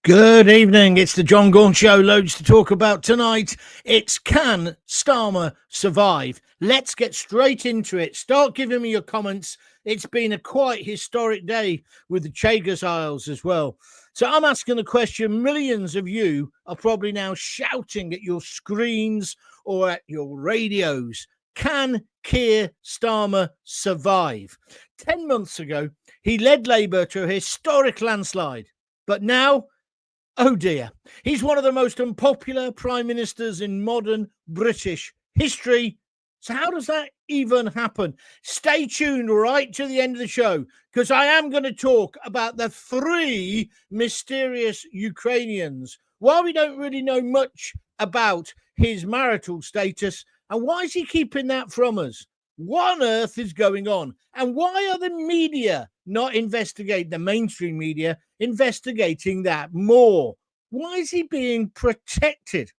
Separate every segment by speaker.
Speaker 1: Good evening. It's the Jon Gaunt Show. Loads to talk about tonight. It's Can Starmer Survive? Let's get straight into it. Start giving me your comments. It's been a quite historic day with the Chagas Isles as well. So I'm asking the question. Millions of you are probably now shouting at your screens or at your radios. Can Keir Starmer survive? 10 months ago, he led Labour to a historic landslide. But now, oh dear, he's one of the most unpopular prime ministers in modern British history. So how does that even happen? Stay tuned right to the end of the show, because I am going to talk about the three mysterious Ukrainians. While we don't really know much about his marital status, and why is he keeping that from us? What on earth is going on? And why are the media not investigating, the mainstream media, investigating that more? Why is he being protected?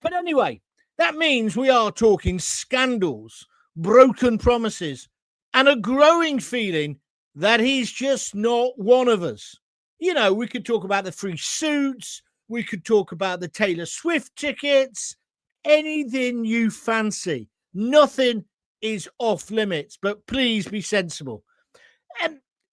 Speaker 1: But anyway, that means we are talking scandals, broken promises, and a growing feeling that he's just not one of us. You know, we could talk about the free suits, we could talk about the Taylor Swift tickets, anything you fancy. Nothing is off limits, but please be sensible.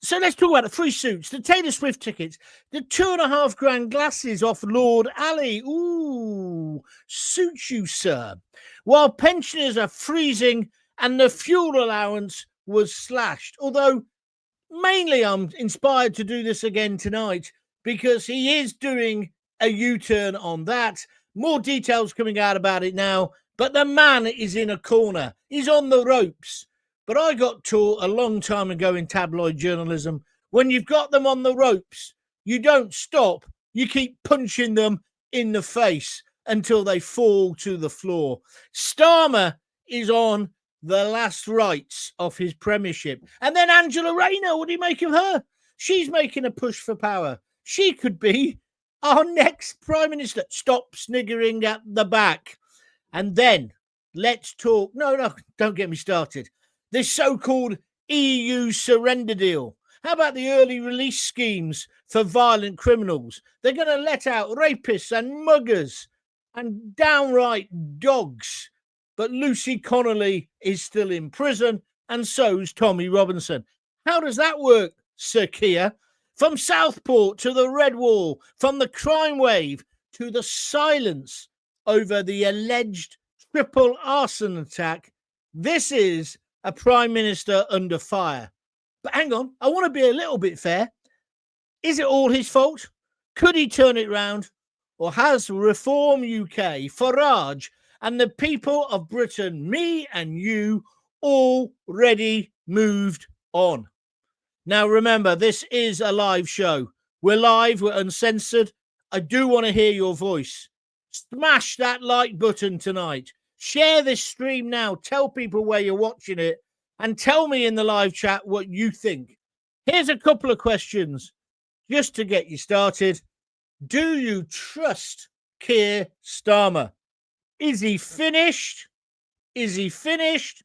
Speaker 1: So let's talk about the free suits, the Taylor Swift tickets, the £2.5 glasses off Lord Ali. Ooh, suits you, sir. While pensioners are freezing and the fuel allowance was slashed. Although mainly I'm inspired to do this again tonight because he is doing a U-turn on that. More details coming out about it now. But the man is in a corner. He's on the ropes. But I got taught a long time ago in tabloid journalism, when you've got them on the ropes, you don't stop. You keep punching them in the face until they fall to the floor. Starmer is on the last rites of his premiership. And then Angela Rayner, what do you make of her? She's making a push for power. She could be our next prime minister. Stop sniggering at the back. And then let's talk. No, don't get me started. This so-called EU surrender deal. How about the early release schemes for violent criminals? They're going to let out rapists and muggers and downright dogs. But Lucy Connolly is still in prison, and so's Tommy Robinson. How does that work, Sir Keir? From Southport to the Red Wall, from the crime wave to the silence over the alleged triple arson attack, this is a prime minister under fire. But hang on, I want to be a little bit fair. Is it all his fault? Could he turn it round? Or has Reform UK, Farage, and the people of Britain, me and you, already moved on? Now, remember, this is a live show. We're live, we're uncensored. I do want to hear your voice. Smash that like button tonight. Share this stream now. Tell people where you're watching it and tell me in the live chat what you think. Here's a couple of questions just to get you started. Do you trust Keir Starmer? Is he finished? Is he finished?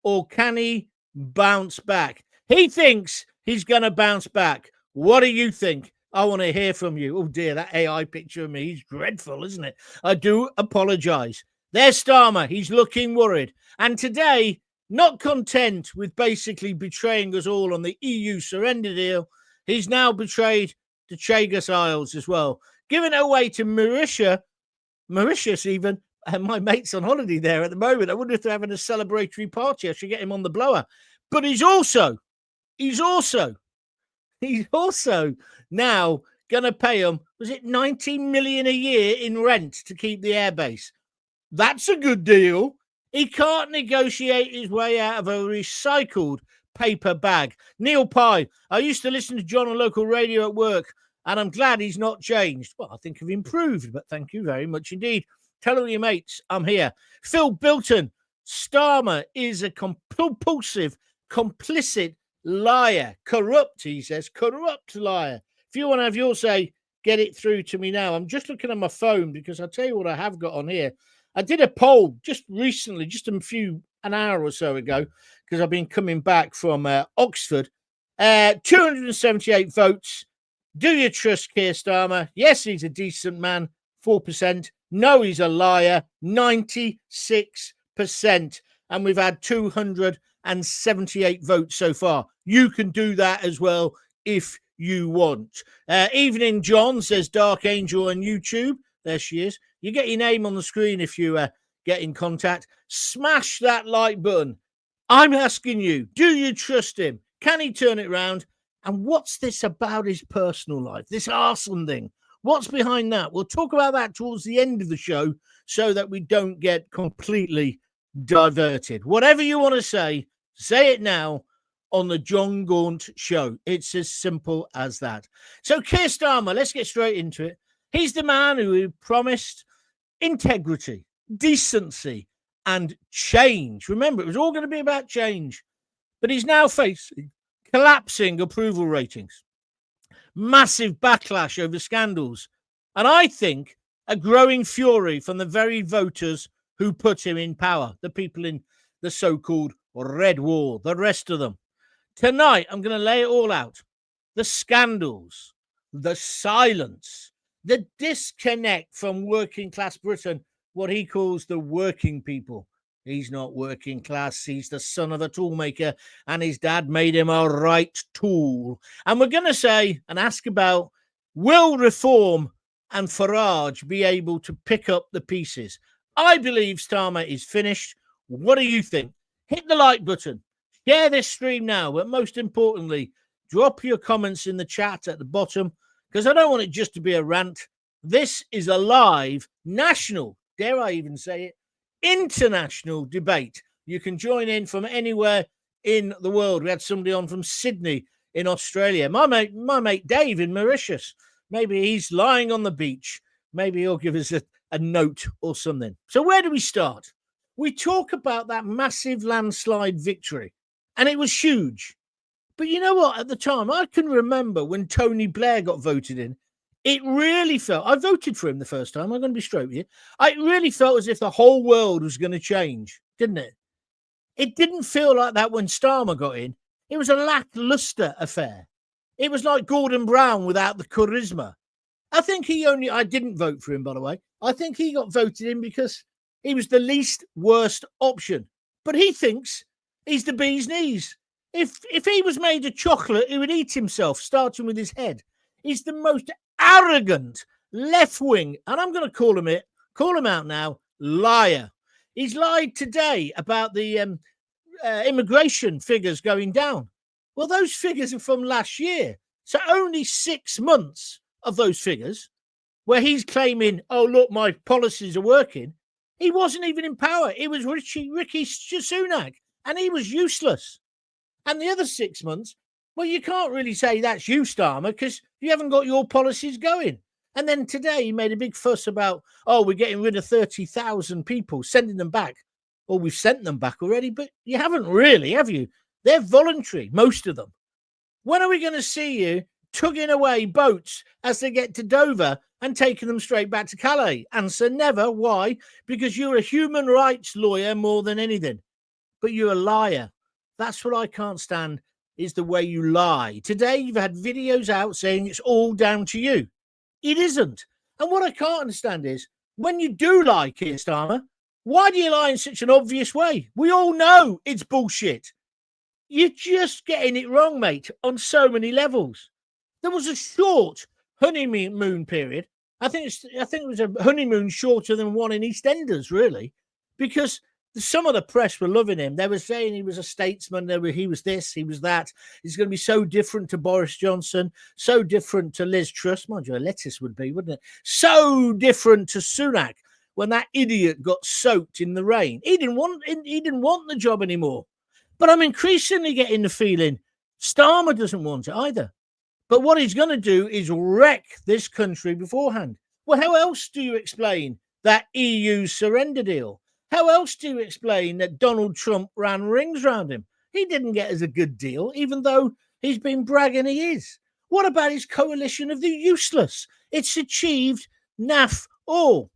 Speaker 1: Or can he bounce back? He thinks he's going to bounce back. What do you think? I want to hear from you. Oh dear, that AI picture of me is dreadful, isn't it? I do apologize. There's Starmer. He's looking worried. And today, not content with basically betraying us all on the EU surrender deal, he's now betrayed the Chagas Isles as well. Giving it away to Mauritius even. And my mate's on holiday there at the moment. I wonder if they're having a celebratory party. I should get him on the blower. But he's also now going to pay them, was it 90 million a year in rent to keep the airbase? That's a good deal. He can't negotiate his way out of a recycled paper bag. Neil Pye, I used to listen to John on local radio at work, and I'm glad he's not changed. Well, I think I've improved, but thank you very much indeed. Tell all your mates I'm here. Phil Bilton, Starmer is a compulsive, complicit liar. Corrupt, he says. Corrupt liar. If you want to have your say, get it through to me now. I'm just looking at my phone because I'll tell you what I have got on here. I did a poll just recently, just an hour or so ago, because I've been coming back from Oxford. 278 votes. Do you trust Keir Starmer? Yes, he's a decent man, 4%. No, he's a liar, 96%. And we've had 278 votes so far. You can do that as well if you want. Evening John says Dark Angel on YouTube. There she is. You get your name on the screen if you get in contact. Smash that like button. I'm asking you, do you trust him? Can he turn it round? And what's this about his personal life? This arson thing. What's behind that? We'll talk about that towards the end of the show so that we don't get completely diverted. Whatever you want to say it now on the Jon Gaunt show. It's as simple as that. So Keir Starmer, let's get straight into it. He's the man who promised integrity, decency, and change. Remember, it was all going to be about change. But he's now facing collapsing approval ratings, massive backlash over scandals, and I think a growing fury from the very voters who put him in power, the people in the so-called Red Wall, the rest of them. Tonight, I'm going to lay it all out. The scandals, the silence, the disconnect from working class Britain, what he calls the working people. He's not working class. He's the son of a toolmaker, and his dad made him a right tool. And we're going to say and ask about, will Reform and Farage be able to pick up the pieces? I believe Starmer is finished. What do you think? Hit the like button. Share this stream now. But most importantly, drop your comments in the chat at the bottom, because I don't want it just to be a rant. This is a live, national, dare I even say it, international debate. You can join in from anywhere in the world. We had somebody on from Sydney in Australia. My mate Dave in Mauritius. Maybe he's lying on the beach. Maybe he'll give us a note or something. So where do we start? We talk about that massive landslide victory, and it was huge. But you know what? At the time, I can remember when Tony Blair got voted in, it really felt, I voted for him the first time, I'm going to be straight with you. It really felt as if the whole world was going to change, didn't it? It didn't feel like that when Starmer got in. It was a lackluster affair. It was like Gordon Brown without the charisma. I didn't vote for him, by the way. I think he got voted in because he was the least worst option. But he thinks he's the bee's knees. If he was made of chocolate, he would eat himself, starting with his head. He's the most arrogant left-wing, and I'm going to call him out now, liar. He's lied today about the immigration figures going down. Well, those figures are from last year. So only 6 months of those figures where he's claiming, oh, look, my policies are working. He wasn't even in power. It was Rishi Sunak, and he was useless. And the other 6 months, well, you can't really say that's you, Starmer, because you haven't got your policies going. And then today he made a big fuss about, oh, we're getting rid of 30,000 people, sending them back. Well, we've sent them back already, but you haven't really, have you? They're voluntary, most of them. When are we going to see you tugging away boats as they get to Dover and taking them straight back to Calais? Answer, never. Why? Because you're a human rights lawyer more than anything. But you're a liar. That's what I can't stand, is the way you lie. Today, you've had videos out saying it's all down to you. It isn't. And what I can't understand is, when you do lie, Keir Starmer, why do you lie in such an obvious way? We all know it's bullshit. You're just getting it wrong, mate, on so many levels. There was a short honeymoon period. I think it was a honeymoon shorter than one in EastEnders, really, because some of the press were loving him. They were saying he was a statesman. He was this, he was that. He's going to be so different to Boris Johnson, so different to Liz Truss. Mind you, a lettuce would be, wouldn't it? So different to Sunak when that idiot got soaked in the rain. He didn't want the job anymore. But I'm increasingly getting the feeling Starmer doesn't want it either. But what he's going to do is wreck this country beforehand. Well, how else do you explain that EU surrender deal? How else do you explain that Donald Trump ran rings around him? He didn't get as a good deal, even though he's been bragging he is. What about his coalition of the useless? It's achieved naff all.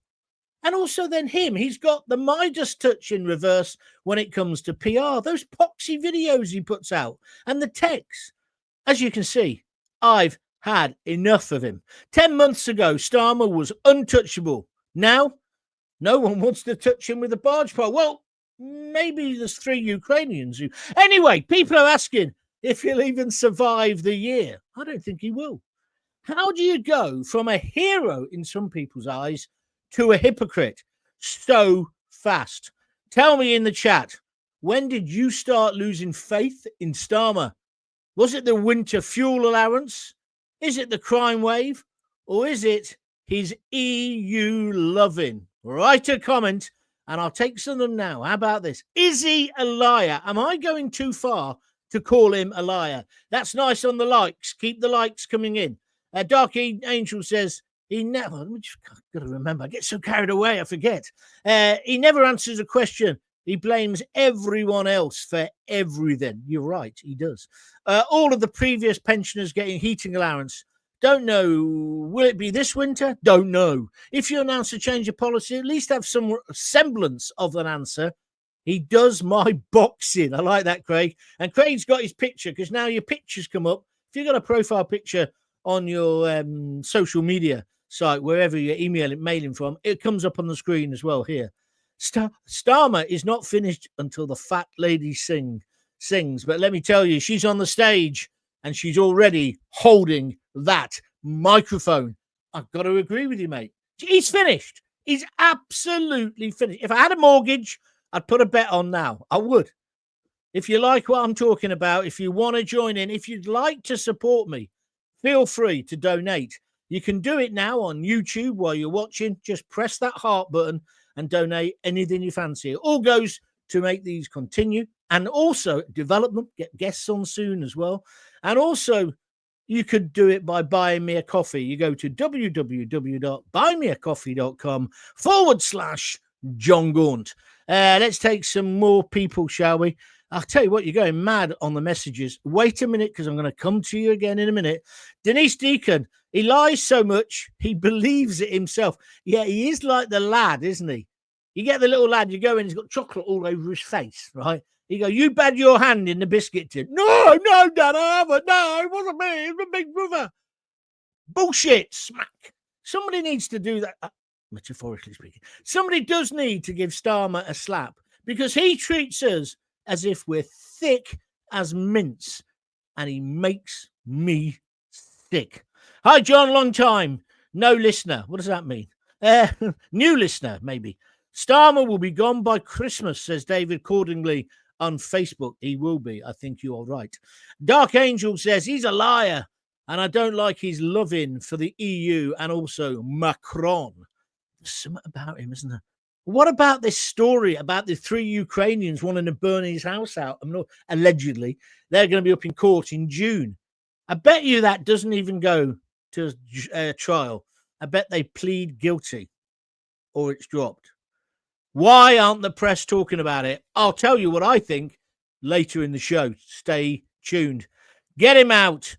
Speaker 1: And also then he's got the Midas touch in reverse when it comes to PR. Those poxy videos he puts out and the texts. As you can see, I've had enough of him. 10 months ago, Starmer was untouchable. Now, no one wants to touch him with a barge pole. Well, maybe there's 3 Ukrainians who... Anyway, people are asking if he'll even survive the year. I don't think he will. How do you go from a hero in some people's eyes to a hypocrite so fast? Tell me in the chat, when did you start losing faith in Starmer? Was it the winter fuel allowance? Is it the crime wave? Or is it his EU loving? Write a comment and I'll take some of them now. How about this? Is he a liar? Am I going too far to call him a liar? That's nice on the likes. Keep the likes coming in. Dark Angel says, he never, I've got to remember, I get so carried away, I forget. He never answers a question. He blames everyone else for everything. You're right, he does. All of the previous pensioners getting heating allowance. Don't know. Will it be this winter? Don't know. If you announce a change of policy, at least have some semblance of an answer. He does my boxing. I like that, Craig. And Craig's got his picture because now your pictures come up. If you've got a profile picture on your social media site, wherever you're mailing from, it comes up on the screen as well here. Starmer is not finished until the fat lady sings. But let me tell you, she's on the stage and she's already holding that microphone. I've got to agree with you, mate. He's finished. He's absolutely finished. If I had a mortgage, I'd put a bet on now. I would. If you like what I'm talking about, if you want to join in, if you'd like to support me, feel free to donate. You can do it now on YouTube while you're watching. Just press that heart button and donate anything you fancy. It all goes to make these continue and also develop them, get guests on soon as well. And also, you could do it by buying me a coffee. You go to www.buymeacoffee.com/Jon Gaunt. Let's take some more people, shall we? I'll tell you what, you're going mad on the messages. Wait a minute, because I'm going to come to you again in a minute. Denise Deacon, he lies so much, he believes it himself. Yeah, he is like the lad, isn't he? You get the little lad, you go in, he's got chocolate all over his face, right? You go, you bad your hand in the biscuit tin. No, Dad, I haven't. No, it wasn't me. It was my big brother. Bullshit, smack. Somebody needs to do that, metaphorically speaking. Somebody does need to give Starmer a slap because he treats us as if we're thick as mince, and he makes me sick. Hi, John, long time. No listener. What does that mean? New listener, maybe. Starmer will be gone by Christmas, says David Cordingley on Facebook. He will be. I think you are right. Dark Angel says he's a liar, and I don't like his loving for the EU and also Macron. There's something about him, isn't there? What about this story about the 3 Ukrainians wanting to burn his house out? Allegedly, they're going to be up in court in June. I bet you that doesn't even go to trial. I bet they plead guilty or it's dropped. Why aren't the press talking about it? I'll tell you what I think later in the show. Stay tuned. Get him out.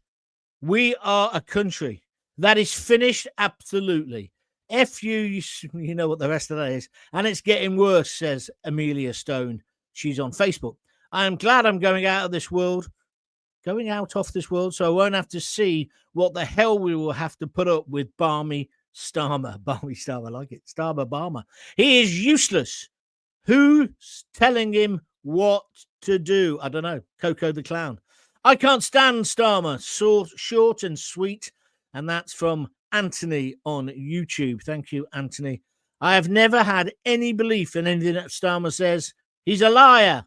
Speaker 1: We are a country that is finished absolutely. F you know what the rest of that is. And it's getting worse, says Amelia Stone. She's on Facebook. I am glad I'm going out of this world, so I won't have to see what the hell we will have to put up with Barmy Starmer. Barmy Starmer, I like it. Starmer Barmer. He is useless. Who's telling him what to do? I don't know. Coco the Clown. I can't stand Starmer. Short and sweet. And that's from Anthony on YouTube. Thank you, Anthony. I have never had any belief in anything that Starmer says. He's a liar,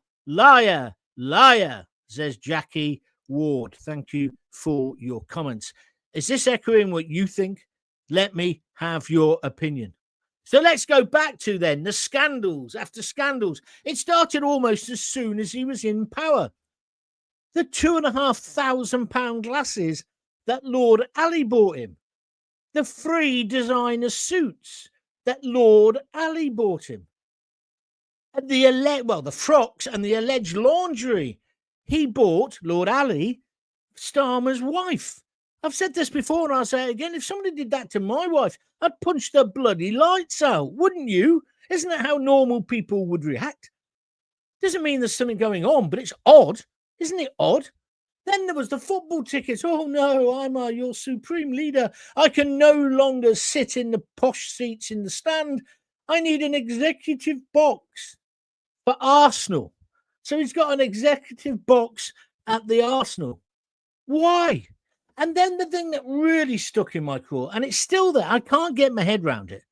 Speaker 1: says Jackie Ward. Thank you for your comments. Is this echoing what you think? Let me have your opinion. So let's go back to then the scandals after scandals. It started almost as soon as he was in power. The £2,500 glasses that Lord Ali bought him. The free designer suits that Lord Ali bought him. And the frocks and the alleged lingerie he bought, Lord Ali, Starmer's wife. I've said this before and I'll say it again. If somebody did that to my wife, I'd punch the bloody lights out, wouldn't you? Isn't that how normal people would react? Doesn't mean there's something going on, but it's odd. Isn't it odd? Then there was the football tickets. Oh no, I'm your supreme leader. I can no longer sit in the posh seats in the stand. I need an executive box for Arsenal. So he's got an executive box at the Arsenal. Why? And then the thing that really stuck in my craw, and it's still there, I can't get my head around it.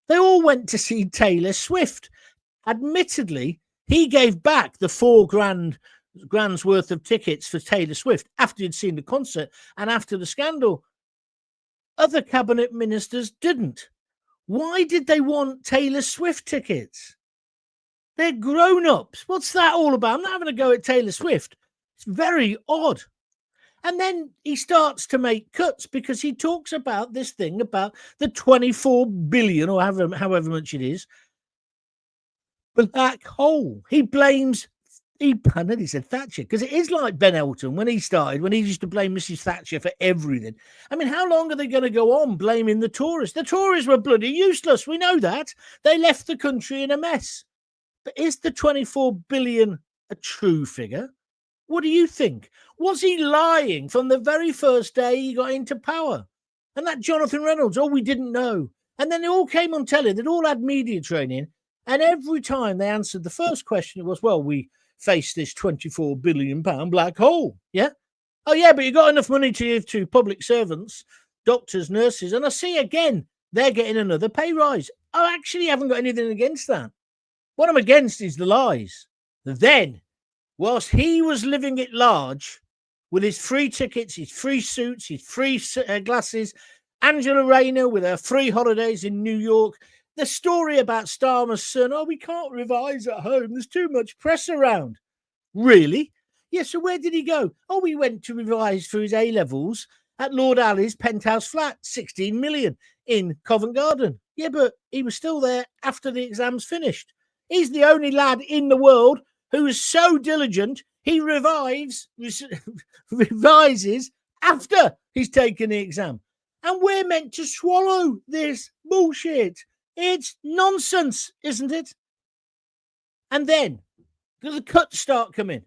Speaker 1: They all went to see Taylor Swift. Admittedly, he gave back the $4,000's worth of tickets for Taylor Swift after he'd seen the concert and after the scandal. Other cabinet ministers didn't. Why did they want Taylor Swift tickets? They're grown-ups. What's that all about? I'm not having a go at Taylor Swift. It's very odd. And then he starts to make cuts because he talks about this thing about the 24 billion or however much it is, black hole. He blames, I know he said Thatcher, because it is like Ben Elton when he started, when he used to blame Mrs. Thatcher for everything. I mean, how long are they going to go on blaming the Tories? The Tories were bloody useless. We know that. They left the country in a mess. But is the 24 billion a true figure? What do you think? Was he lying from the very first day he got into power? And that Jonathan Reynolds, we didn't know. And then they all came on telly. They'd all had media training. And every time they answered the first question, it was, well, we face this 24 billion pound black hole. Yeah. Oh, yeah, but you got enough money to give to public servants, doctors, nurses. And I see again, they're getting another pay rise. I actually haven't got anything against that. What I'm against is the lies. Then, whilst he was living it large with his free tickets, his free suits, his free glasses, Angela Rayner with her free holidays in New York, the story about Starmer's son, we can't revise at home. There's too much press around. Really? Yeah, so where did he go? He went to revise for his A-levels at Lord Alley's penthouse flat, 16 million in Covent Garden. Yeah, but he was still there after the exams finished. He's the only lad in the world who is so diligent, he revises after he's taken the exam. And we're meant to swallow this bullshit. It's nonsense, isn't it? And then the cuts start coming.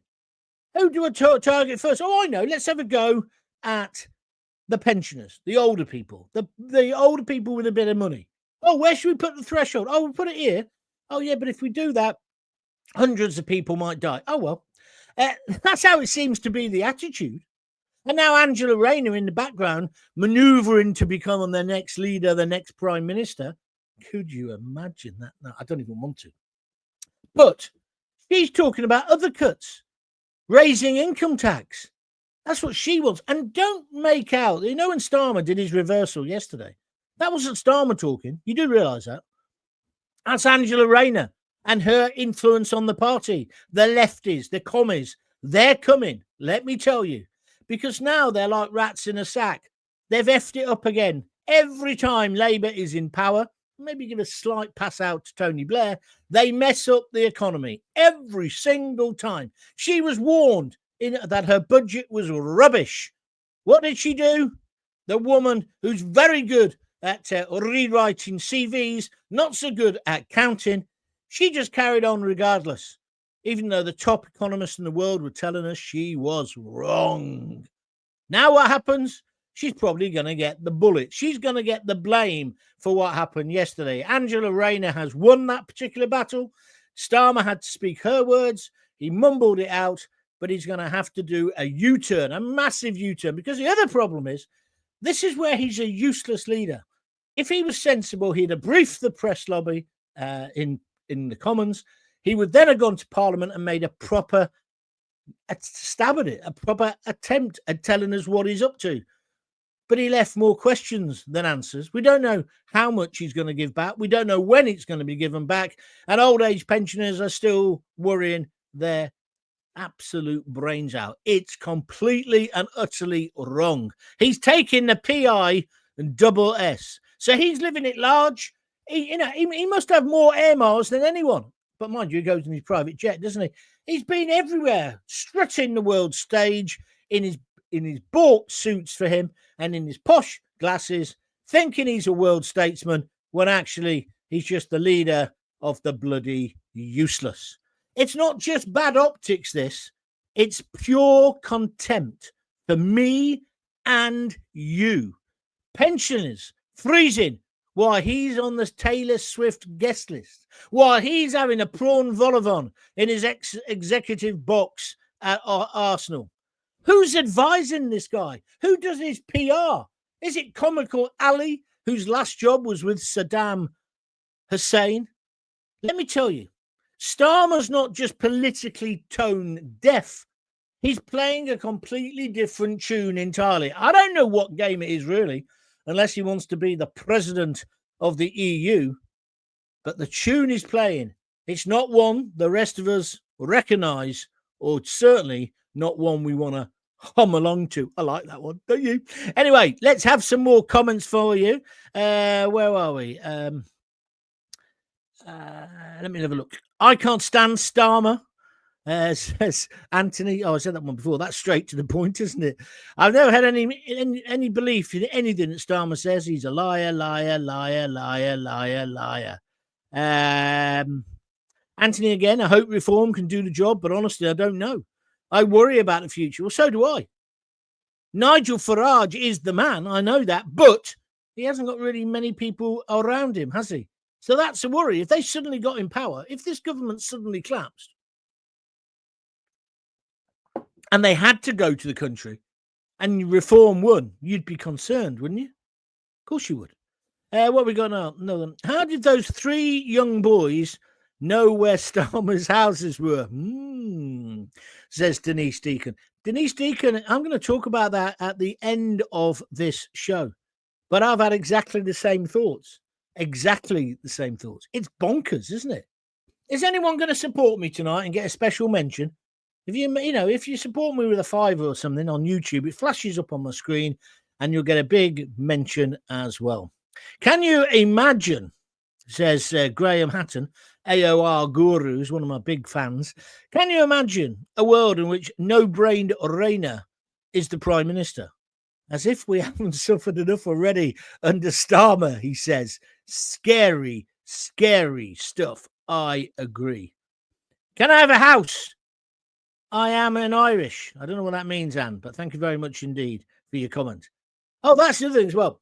Speaker 1: Who do I target first? I know. Let's have a go at the pensioners, the older people, the older people with a bit of money. Where should we put the threshold? We'll put it here. Yeah, but if we do that, hundreds of people might die. That's how it seems to be the attitude. And now Angela Rayner in the background, manoeuvring to become the next leader, the next prime minister. Could you imagine that? No, I don't even want to. But she's talking about other cuts, raising income tax. That's what she wants. And don't make out, when Starmer did his reversal yesterday, that wasn't Starmer talking. You do realise that. That's Angela Rayner and her influence on the party. The lefties, the commies, they're coming, let me tell you. Because now they're like rats in a sack. They've effed it up again. Every time Labour is in power, maybe give a slight pass out to Tony Blair, they mess up the economy every single time. She was warned that her budget was rubbish. What did she do? The woman who's very good at rewriting CVs, not so good at counting, she just carried on regardless, even though the top economists in the world were telling us she was wrong. Now what happens? She's probably going to get the bullet. She's going to get the blame for what happened yesterday. Angela Rayner has won that particular battle. Starmer had to speak her words. He mumbled it out, but he's going to have to do a U-turn, a massive U-turn, because the other problem is, this is where he's a useless leader. If he was sensible, he'd have briefed the press lobby in the Commons. He would then have gone to Parliament and made a proper stab at it, a proper attempt at telling us what he's up to. But he left more questions than answers. We don't know how much he's going to give back. We don't know when it's going to be given back. And old age pensioners are still worrying their absolute brains out. It's completely and utterly wrong. He's taking the PI and double S. So he's living it large. He must have more air miles than anyone. But mind you, he goes in his private jet, doesn't he? He's been everywhere, strutting the world stage in his bought suits for him and in his posh glasses, thinking he's a world statesman when actually he's just the leader of the bloody useless. It's not just bad optics, this. It's pure contempt for me and you. Pensioners freezing while he's on the Taylor Swift guest list, while he's having a prawn vol-au-vent in his executive box at Arsenal. Who's advising this guy? Who does his PR? Is it Comical Ali, whose last job was with Saddam Hussein? Let me tell you, Starmer's not just politically tone deaf. He's playing a completely different tune entirely. I don't know what game it is, really, unless he wants to be the president of the EU. But the tune he's playing, it's not one the rest of us recognise, or certainly not one we want to hum along to. I like that one, don't you? Anyway, let's have some more comments for you. Where are we? Let me have a look. I can't stand Starmer. Says Anthony. Oh, I said that one before. That's straight to the point, isn't it? I've never had any belief in anything that Starmer says. He's a liar, liar, liar, liar, liar, liar. Anthony again. I hope reform can do the job, but honestly, I don't know. I worry about the future. Well, so do I. Nigel Farage is the man. I know that, but he hasn't got really many people around him, has he? So that's a worry. If they suddenly got in power, if this government suddenly collapsed, and they had to go to the country and reform won, you'd be concerned, wouldn't you? Of course you would. What we got now? No, how did those three young boys know where Starmer's houses were? Says Denise Deacon. Denise Deacon, I'm going to talk about that at the end of this show. But I've had exactly the same thoughts. Exactly the same thoughts. It's bonkers, isn't it? Is anyone going to support me tonight and get a special mention? If you support me with a $5 or something on YouTube, it flashes up on my screen and you'll get a big mention as well. Can you imagine, says Graham Hatton, AOR Guru, who's one of my big fans. Can you imagine a world in which no-brained Rayner is the Prime Minister? As if we haven't suffered enough already under Starmer, he says. Scary, scary stuff. I agree. Can I have a house? I am an Irish. I don't know what that means, Anne, but thank you very much indeed for your comment. Oh, that's the other thing as well.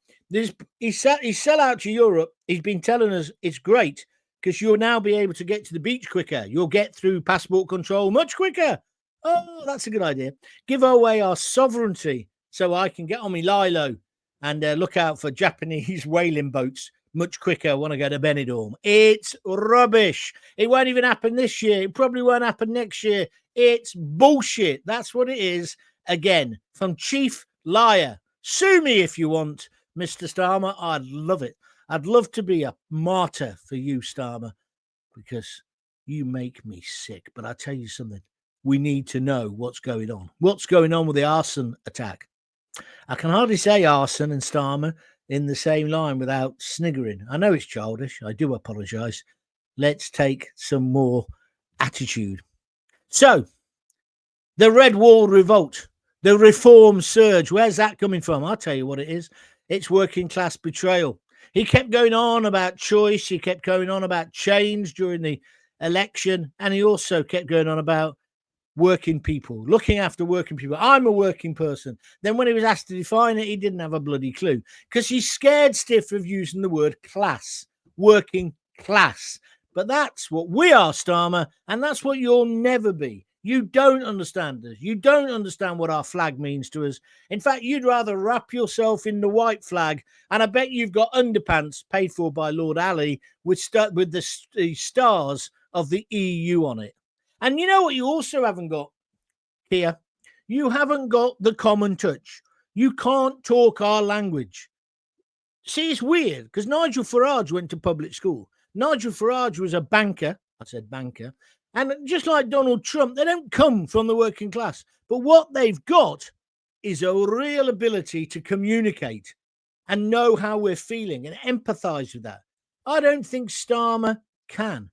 Speaker 1: He sell out to Europe. He's been telling us it's great because you'll now be able to get to the beach quicker. You'll get through passport control much quicker. Oh, that's a good idea. Give away our sovereignty so I can get on my Lilo and look out for Japanese whaling boats much quicker when I go to Benidorm. It's rubbish. It won't even happen this year. It probably won't happen next year. It's bullshit. That's what it is. Again, from Chief Liar. Sue me if you want, Mr. Starmer. I'd love it. I'd love to be a martyr for you, Starmer, because you make me sick. But I tell you something. We need to know what's going on. What's going on with the arson attack? I can hardly say arson and Starmer in the same line without sniggering. I know it's childish. I do apologise. Let's take some more attitude. So, the Red Wall Revolt, the reform surge, where's that coming from? I'll tell you what it is. It's working class betrayal. He kept going on about choice. He kept going on about change during the election. And he also kept going on about working people, looking after working people. I'm a working person. Then when he was asked to define it, he didn't have a bloody clue because he's scared stiff of using the word class, working class. But that's what we are, Starmer, and that's what you'll never be. You don't understand us. You don't understand what our flag means to us. In fact, you'd rather wrap yourself in the white flag, and I bet you've got underpants paid for by Lord Ali with the stars of the EU on it. And you know what you also haven't got here? You haven't got the common touch. You can't talk our language. See, it's weird because Nigel Farage went to public school. Nigel Farage was a banker. I said banker. And just like Donald Trump, they don't come from the working class. But what they've got is a real ability to communicate and know how we're feeling and empathize with that. I don't think Starmer can.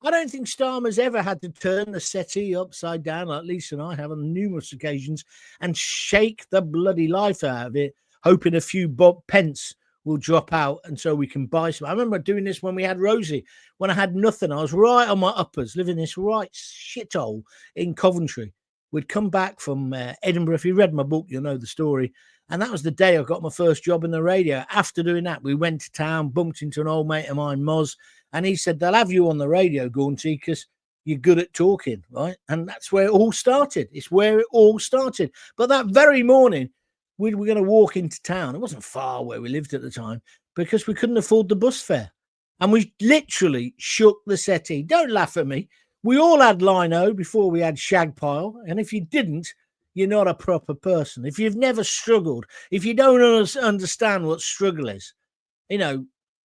Speaker 1: I don't think Starmer's ever had to turn the settee upside down like Lisa and I have on numerous occasions and shake the bloody life out of it, hoping a few pence will drop out and so we can buy some. I remember doing this when we had Rosie. When I had nothing, I was right on my uppers, living this right shithole in Coventry. We'd come back from Edinburgh. If you read my book, you'll know the story. And that was the day I got my first job in the radio. After doing that, we went to town, bumped into an old mate of mine, Moz, and he said, they'll have you on the radio, Gaunty, because you're good at talking, right? And that's where it all started. It's where it all started. But that very morning, we were going to walk into town. It wasn't far where we lived at the time because we couldn't afford the bus fare. And we literally shook the settee. Don't laugh at me. We all had lino before we had shag pile. And if you didn't, you're not a proper person. If you've never struggled, if you don't understand what struggle is,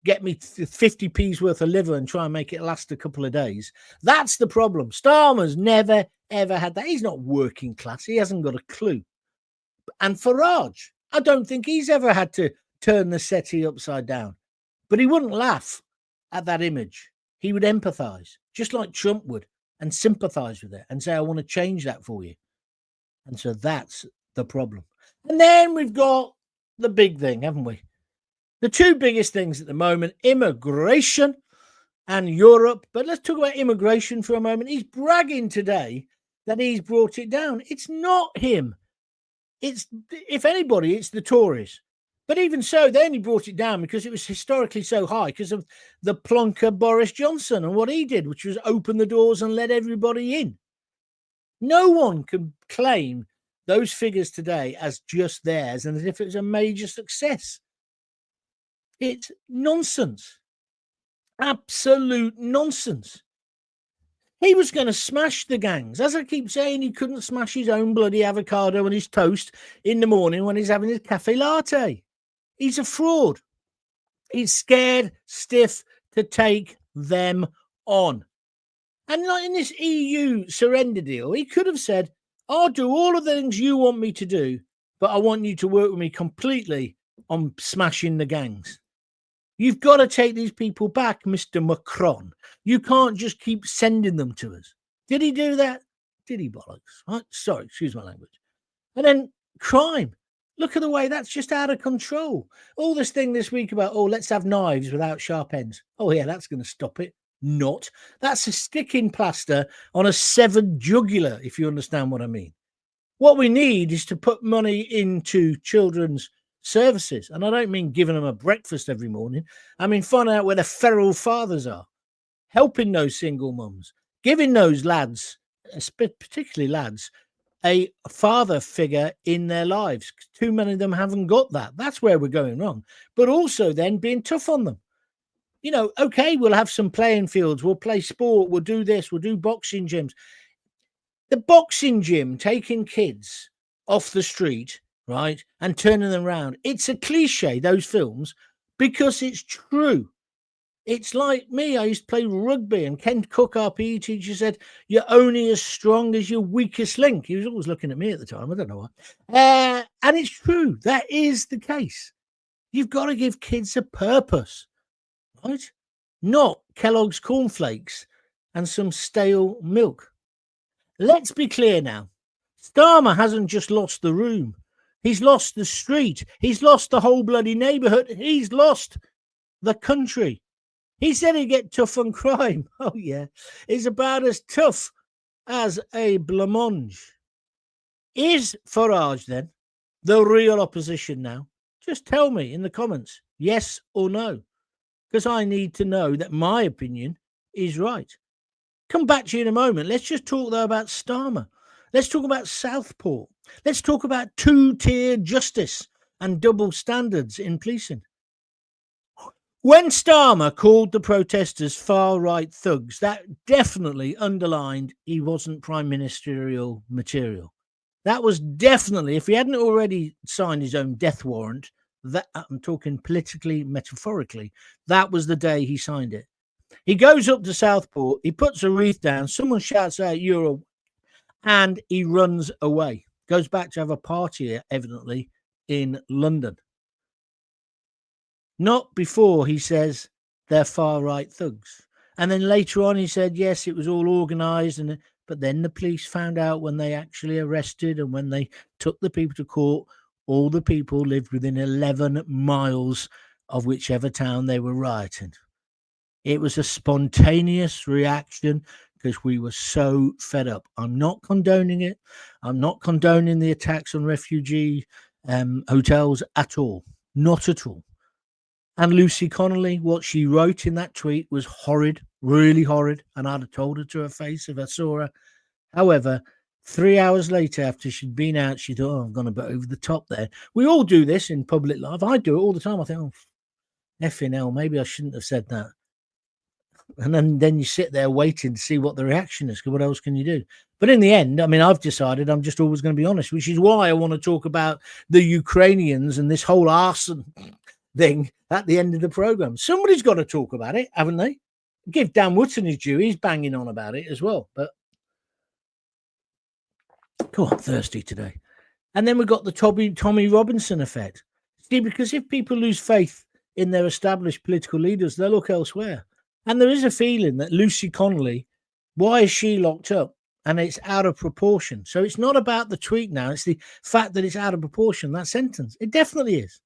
Speaker 1: get me 50p's worth of liver and try and make it last a couple of days. That's the problem. Starmer's never, ever had that. He's not working class. He hasn't got a clue. And Farage, I don't think he's ever had to turn the settee upside down. But he wouldn't laugh at that image. He would empathise, just like Trump would, and sympathise with it and say, I want to change that for you. And so that's the problem. And then we've got the big thing, haven't we? The two biggest things at the moment, immigration and Europe. But let's talk about immigration for a moment. He's bragging today that he's brought it down. It's not him. It's, if anybody, it's the Tories. But even so, they only brought it down because it was historically so high because of the plonker Boris Johnson and what he did, which was open the doors and let everybody in. No one can claim those figures today as just theirs and as if it was a major success. It's nonsense. Absolute nonsense. He was going to smash the gangs. As I keep saying, he couldn't smash his own bloody avocado and his toast in the morning when he's having his cafe latte. He's a fraud. He's scared stiff to take them on. And like in this EU surrender deal, he could have said, I'll do all of the things you want me to do, but I want you to work with me completely on smashing the gangs. You've got to take these people back, Mr. Macron. You can't just keep sending them to us. Did he do that? Did he bollocks? Right? Sorry, excuse my language. And then crime. Look at the way that's just out of control. All this thing this week about, let's have knives without sharp ends. Oh, yeah, that's going to stop it. Not. That's a sticking plaster on a severed jugular, if you understand what I mean. What we need is to put money into children's services. And I don't mean giving them a breakfast every morning. I mean finding out where the feral fathers are, helping those single mums, giving those lads, particularly lads, a father figure in their lives. Too many of them haven't got that. That's where we're going wrong. But also then being tough on them. Okay, we'll have some playing fields. We'll play sport. We'll do this. We'll do boxing gyms. The boxing gym taking kids off the street, right, and turning them around. It's a cliche, those films, because it's true. It's like me. I used to play rugby, and Ken Cook, our PE teacher, said, you're only as strong as your weakest link. He was always looking at me at the time. I don't know why. And it's true. That is the case. You've got to give kids a purpose, right? Not Kellogg's cornflakes and some stale milk. Let's be clear now. Starmer hasn't just lost the room. He's lost the street. He's lost the whole bloody neighbourhood. He's lost the country. He said he'd get tough on crime. Oh, yeah. It's about as tough as a blancmange. Is Farage, then, the real opposition now? Just tell me in the comments, yes or no. Because I need to know that my opinion is right. Come back to you in a moment. Let's just talk, though, about Starmer. Let's talk about Southport. Let's talk about two-tier justice and double standards in policing. When Starmer called the protesters far-right thugs, that definitely underlined he wasn't prime ministerial material. That was definitely, if he hadn't already signed his own death warrant, that I'm talking politically, metaphorically, that was the day he signed it. He goes up to Southport, he puts a wreath down, someone shouts out, and he runs away. Goes back to have a party, evidently, in London. Not before he says they're far-right thugs. And then later on he said, yes, it was all organised. But then the police found out when they actually arrested and when they took the people to court, all the people lived within 11 miles of whichever town they were rioting. It was a spontaneous reaction because we were so fed up. I'm not condoning it. I'm not condoning the attacks on refugee hotels at all. Not at all. And Lucy Connolly, what she wrote in that tweet was horrid, really horrid. And I'd have told her to her face if I saw her. However, 3 hours later, after she'd been out, she thought, oh, I've gone a bit over the top there. We all do this in public life. I do it all the time. I think, oh, effing hell, maybe I shouldn't have said that. And then you sit there waiting to see what the reaction is, because what else can you do? But in the end, I mean, I've decided I'm just always going to be honest, which is why I want to talk about the Ukrainians and this whole arson thing at the end of the program. Somebody's got to talk about it, haven't they? Give Dan Wootton his due. He's banging on about it as well. But go on, thirsty today. And then we've got the Tommy Robinson effect. See, because if people lose faith in their established political leaders, they'll look elsewhere. And there is a feeling that Lucy Connolly, why is she locked up? And it's out of proportion. So it's not about the tweet now. It's the fact that it's out of proportion, that sentence. It definitely is.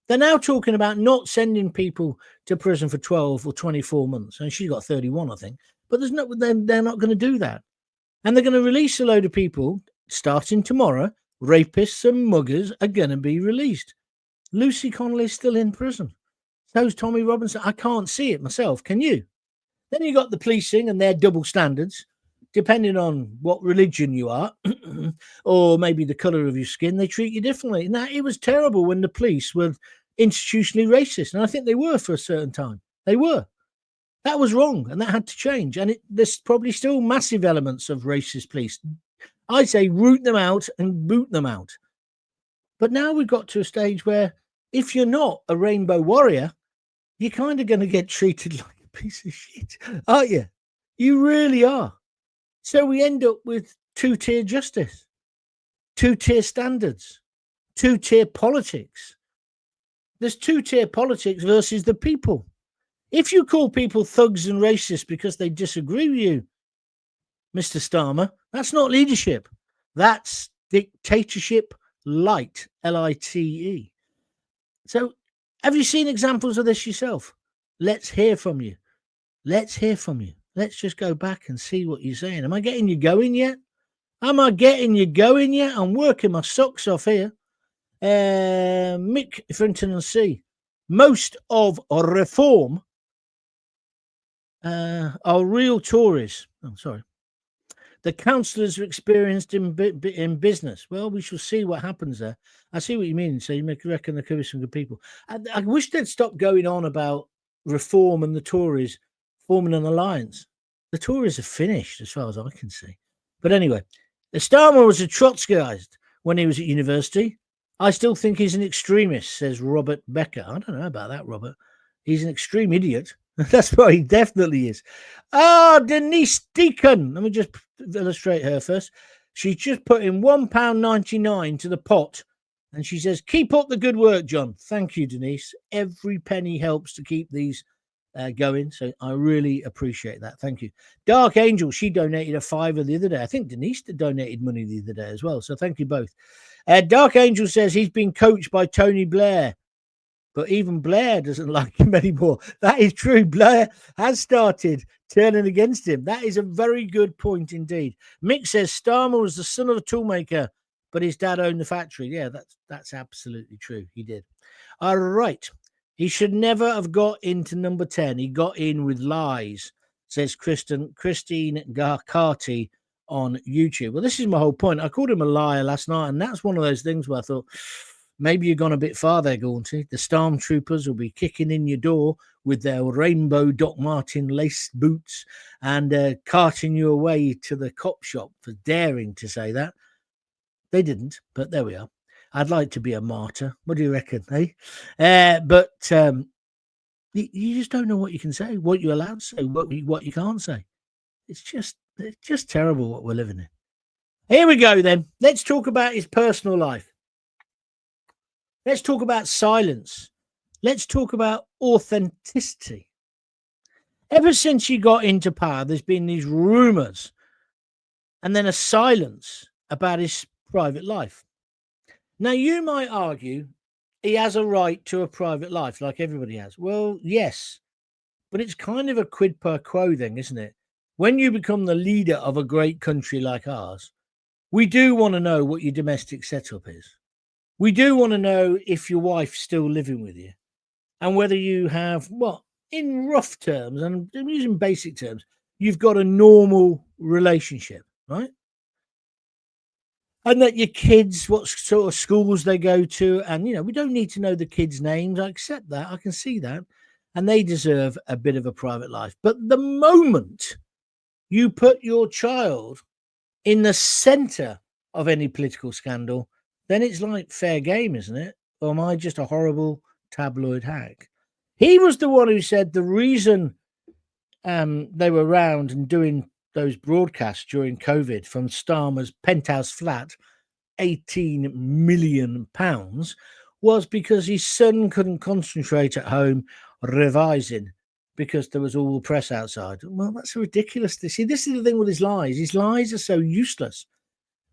Speaker 1: They're now talking about not sending people to prison for 12 or 24 months. And she got 31, I think. But they're not going to do that. And they're going to release a load of people starting tomorrow. Rapists and muggers are going to be released. Lucy Connolly is still in prison. So's Tommy Robinson. I can't see it myself. Can you? Then you got the policing and their double standards, depending on what religion you are, or maybe the colour of your skin. They treat you differently. And it was terrible when the police were institutionally racist. And I think they were for a certain time. They were. That was wrong, and that had to change. And there's probably still massive elements of racist police. I say root them out and boot them out. But now we've got to a stage where if you're not a rainbow warrior, you're kind of going to get treated like a piece of shit, aren't you? You really are. So we end up with two-tier justice, two-tier standards, two-tier politics. There's two-tier politics versus the people. If you call people thugs and racist because they disagree with you, Mr. Starmer, that's not leadership. That's dictatorship light, L-I-T-E. So have you seen examples of this yourself? Let's hear from you. Let's hear from you. Let's just go back and see what you're saying. Am I getting you going yet? Am I getting you going yet? I'm working my socks off here. Mick Frinton and C. Most of reform are real Tories. Oh, sorry. The councillors are experienced in business. Well, we shall see what happens there. I see what you mean. So you reckon there could be some good people. I wish they'd stop going on about reform and the Tories forming an alliance. The Tories are finished, as far as I can see. But anyway, Starmer was a Trotskyist when he was at university. I still think he's an extremist, says Robert Becker. I don't know about that, Robert. He's an extreme idiot. That's what he definitely is. Denise Deacon. Let me just illustrate her first. She's just put in £1.99 to the pot. And she says, keep up the good work, John. Thank you, Denise. Every penny helps to keep these going. So I really appreciate that. Thank you. Dark Angel, she donated a £5 the other day. I think Denise donated money the other day as well. So thank you both. Dark Angel says he's been coached by Tony Blair. But even Blair doesn't like him anymore. That is true. Blair has started turning against him. That is a very good point indeed. Mick says Starmer was the son of a toolmaker, but his dad owned the factory. Yeah, that's absolutely true. He did. All right. He should never have got into number 10. He got in with lies, says Christine Garcarty on YouTube. Well, this is my whole point. I called him a liar last night, and that's one of those things where I thought, maybe you've gone a bit far there, Gaunty. The stormtroopers will be kicking in your door with their rainbow Doc Martin lace boots and carting you away to the cop shop for daring to say that. They didn't, but there we are. I'd like to be a martyr. What do you reckon, eh? But you just don't know what you can say, what you're allowed to say, what you can't say. It's just terrible what we're living in. Here we go then. Let's talk about his personal life. Let's talk about silence. Let's talk about authenticity. Ever since he got into power, there's been these rumours and then a silence about his private life. Now, you might argue he has a right to a private life like everybody has. Well, yes, but it's kind of a quid pro quo thing, isn't it? when you become the leader of a great country like ours, we do want to know what your domestic setup is. We do want to know if your wife's still living with you and whether you have, well, in rough terms, and I'm using basic terms, you've got a normal relationship, right? And that your kids, what sort of schools they go to, and we don't need to know the kids' names. I accept that. I can see that. And they deserve a bit of a private life. But the moment you put your child in the center of any political scandal, then it's like fair game, isn't it? Or am I just a horrible tabloid hack? He was the one who said the reason they were around and doing those broadcasts during COVID from Starmer's penthouse flat, £18 million, was because his son couldn't concentrate at home revising because there was all the press outside. Well, that's ridiculous. See, this is the thing with his lies. His lies are so useless.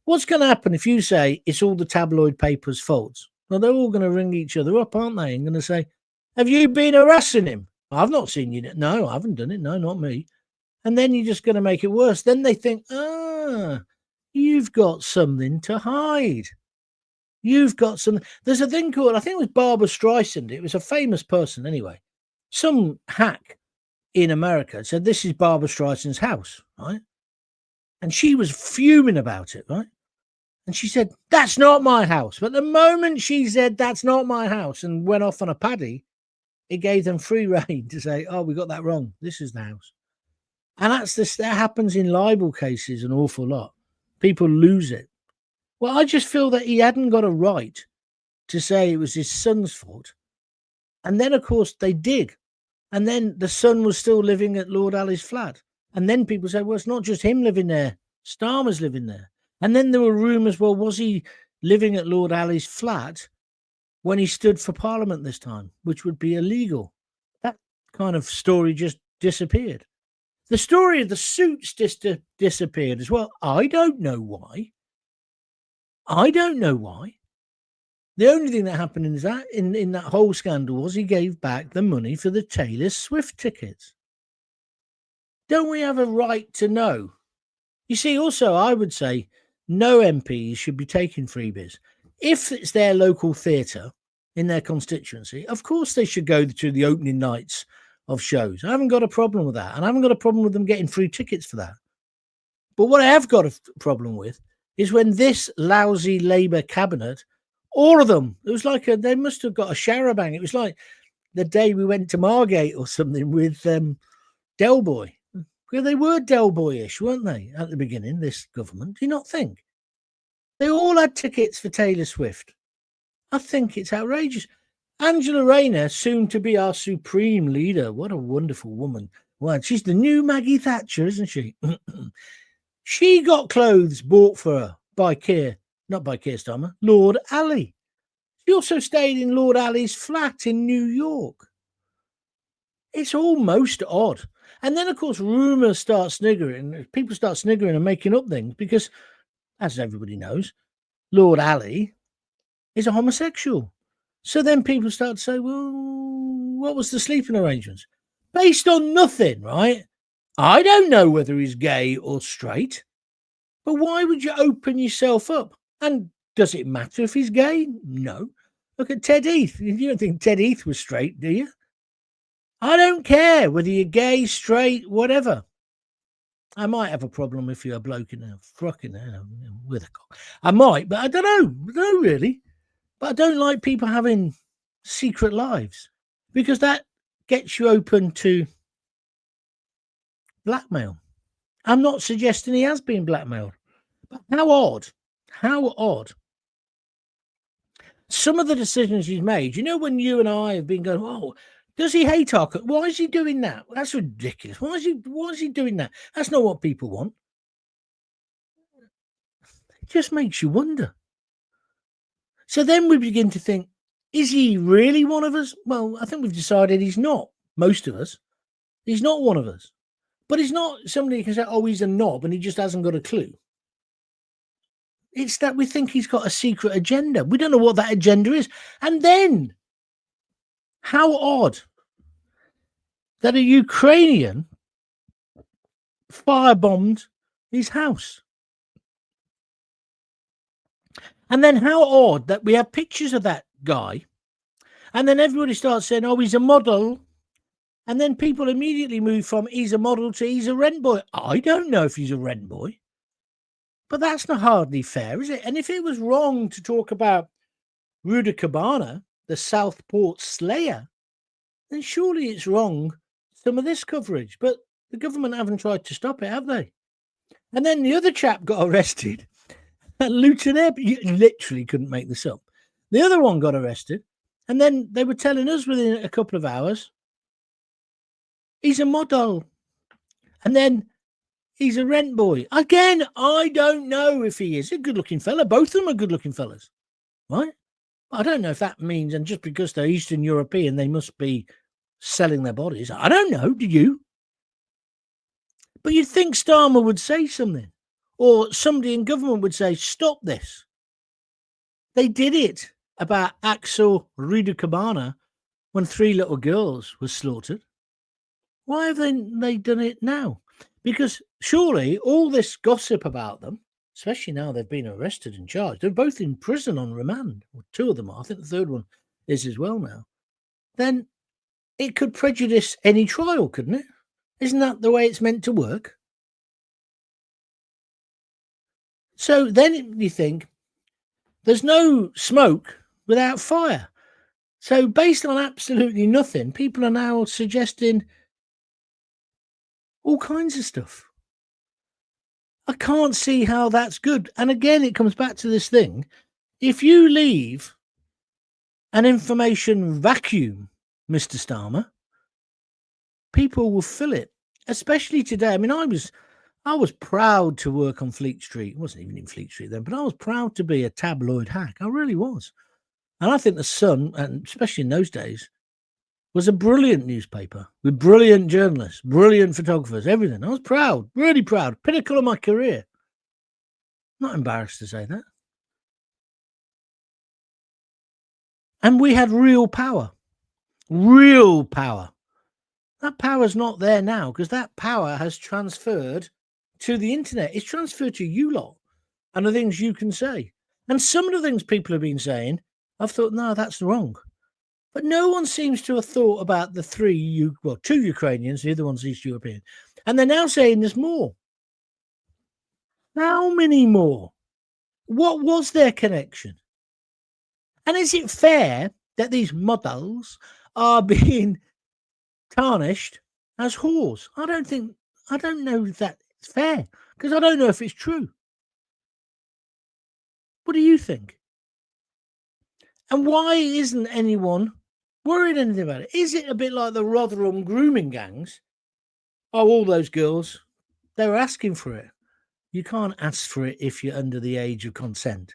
Speaker 1: What's going to happen if you say it's all the tabloid papers' fault? Well, they're all going to ring each other up, aren't they? And going to say, have you been harassing him? I've not seen you. No, I haven't done it. No, not me. And then you're just going to make it worse. Then they think, you've got something to hide. You've got something. There's a thing called, I think it was Barbara Streisand. It was a famous person anyway. Some hack in America said, this is Barbara Streisand's house, right? And she was fuming about it, right? And she said, that's not my house. But the moment she said, that's not my house, and went off on a paddy, it gave them free rein to say, oh, we got that wrong. This is the house. And that happens in libel cases an awful lot. People lose it. Well, I just feel that he hadn't got a right to say it was his son's fault. And then, of course, they did. And then the son was still living at Lord Ali's flat. And then people said, well, it's not just him living there. Starmer's living there. And then there were rumours, well, was he living at Lord Ali's flat when he stood for Parliament this time, which would be illegal? That kind of story just disappeared. The story of the suits disappeared as well. I don't know why. The only thing that happened is that in that whole scandal was he gave back the money for the Taylor Swift tickets. Don't we have a right to know? You see, also, I would say no MPs should be taking freebies. If it's their local theatre in their constituency, of course they should go to the opening nights of shows. I haven't got a problem with that. And I haven't got a problem with them getting free tickets for that. But what I have got a problem with is when this lousy Labour cabinet, all of them, it was like they must have got a shower bang. It was like the day we went to Margate or something with Del Boy. Well, they were Del Boyish, weren't they, at the beginning, this government? Do you not think? They all had tickets for Taylor Swift. I think it's outrageous. Angela Rayner, soon to be our supreme leader. What a wonderful woman. Well, she's the new Maggie Thatcher, isn't she? She got clothes bought for her by not by Keir Starmer, Lord Ali. She also stayed in Lord Ali's flat in New York. It's almost odd. And then, of course, rumours start sniggering. People start sniggering and making up things because, as everybody knows, Lord Ali is a homosexual. So then people start to say, well, what was the sleeping arrangements? Based on nothing, right? I don't know whether he's gay or straight. But why would you open yourself up? And does it matter if he's gay? No. Look at Ted Heath. You don't think Ted Heath was straight, do you? I don't care whether you're gay, straight, whatever. I might have a problem if you're a bloke in a frock with a cock. I might, but I don't know. No, really. But I don't like people having secret lives because that gets you open to blackmail. I'm not suggesting he has been blackmailed. But how odd. Some of the decisions he's made, when you and I have been going, oh, does he hate our country? Why is he doing that? That's ridiculous. Why is he doing that? That's not what people want. It just makes you wonder. So then we begin to think, is he really one of us? Well, I think we've decided he's not. Most of us. He's not one of us. But he's not somebody who can say, oh, he's a knob and he just hasn't got a clue. It's that we think he's got a secret agenda. We don't know what that agenda is. And then, how odd that a Ukrainian firebombed his house. And then how odd that we have pictures of that guy, and then everybody starts saying, oh, he's a model. And then people immediately move from he's a model to he's a rent boy. I don't know if he's a rent boy. But that's not hardly fair, is it? And if it was wrong to talk about Rudy Cabana, the Southport slayer, then surely it's wrong some of this coverage. But the government haven't tried to stop it, have they? And then the other chap got arrested at Luton Airport. You literally couldn't make this up. The other one got arrested. And then they were telling us within a couple of hours, he's a model. And then he's a rent boy. Again, I don't know if he is a good-looking fella. Both of them are good-looking fellas, right? I don't know if that means, and just because they're Eastern European, they must be selling their bodies. I don't know. Do you? But you'd think Starmer would say something, or somebody in government would say, stop this. They did it about Axel Rudy Cabana when 3 little girls were slaughtered. Why have they done it now? Because surely all this gossip about them, especially now they've been arrested and charged, they're both in prison on remand, or 2 of them are, I think the 3rd one is as well now, then it could prejudice any trial, couldn't it? Isn't that the way it's meant to work? So then you think, there's no smoke without fire. So based on absolutely nothing, people are now suggesting all kinds of stuff. I can't see how that's good. And again, it comes back to this thing. If you leave an information vacuum, Mr. Starmer, people will fill it, especially today. I mean, I was proud to work on Fleet Street. It wasn't even in Fleet Street then, but I was proud to be a tabloid hack. I really was. And I think the Sun, and especially in those days, was a brilliant newspaper with brilliant journalists, brilliant photographers, everything. I was proud, really proud. Pinnacle of my career. Not embarrassed to say that. And we had real power. Real power. That power's not there now because that power has transferred to the internet. It's transferred to you lot and the things you can say. And some of the things people have been saying, I've thought, no, that's wrong. But no one seems to have thought about the 2 Ukrainians, the other one's East European. And they're now saying there's more. How many more? What was their connection? And is it fair that these models are being tarnished as whores? I don't know if that's fair because I don't know if it's true. What do you think? And why isn't anyone worried anything about it? Is it a bit like the Rotherham grooming gangs? Oh, all those girls, they were asking for it. You can't ask for it if you're under the age of consent.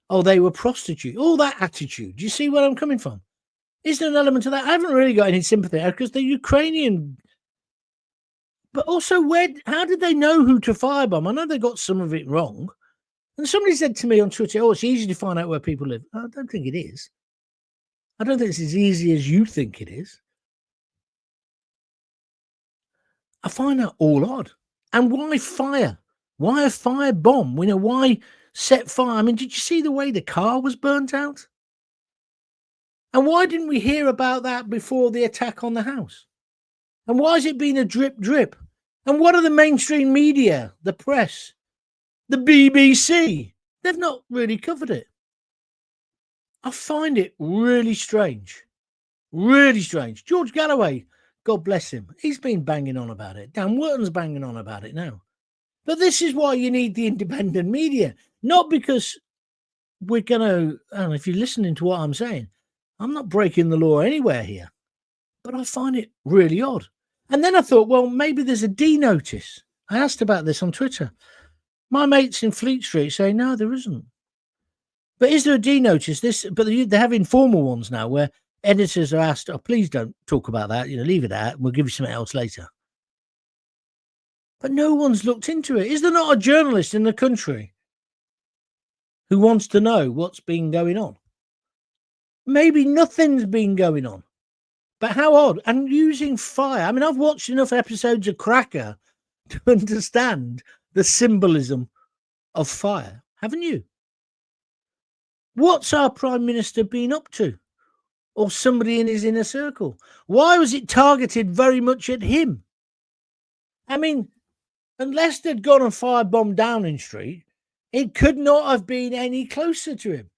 Speaker 1: Oh, they were prostitutes. All that attitude. Do you see where I'm coming from? Is there an element of that? I haven't really got any sympathy because the Ukrainian. But also, how did they know who to firebomb? I know they got some of it wrong. And somebody said to me on Twitter, oh, it's easy to find out where people live. I don't think it is. I don't think it's as easy as you think it is. I find that all odd. And why fire? Why a fire bomb? Why set fire? I mean, did you see the way the car was burnt out? And why didn't we hear about that before the attack on the house? And why has it been a drip? And what are the mainstream media, the press, the BBC? They've not really covered it. I find it really strange. Really strange. George Galloway, God bless him, he's been banging on about it. Dan Wharton's banging on about it now. But this is why you need the independent media. Not because we're going to, and if you're listening to what I'm saying, I'm not breaking the law anywhere here. But I find it really odd. And then I thought, well, maybe there's a D notice. I asked about this on Twitter. My mates in Fleet Street say, no, there isn't. But is there a D notice? But they have informal ones now where editors are asked, oh, please don't talk about that. Leave it out. We'll give you something else later. But no one's looked into it. Is there not a journalist in the country who wants to know what's been going on? Maybe nothing's been going on. But how odd. And using fire. I mean, I've watched enough episodes of Cracker to understand the symbolism of fire, haven't you? What's our Prime Minister been up to? Or somebody in his inner circle? Why was it targeted very much at him? I mean, unless they'd gone and firebombed Downing Street, it could not have been any closer to him.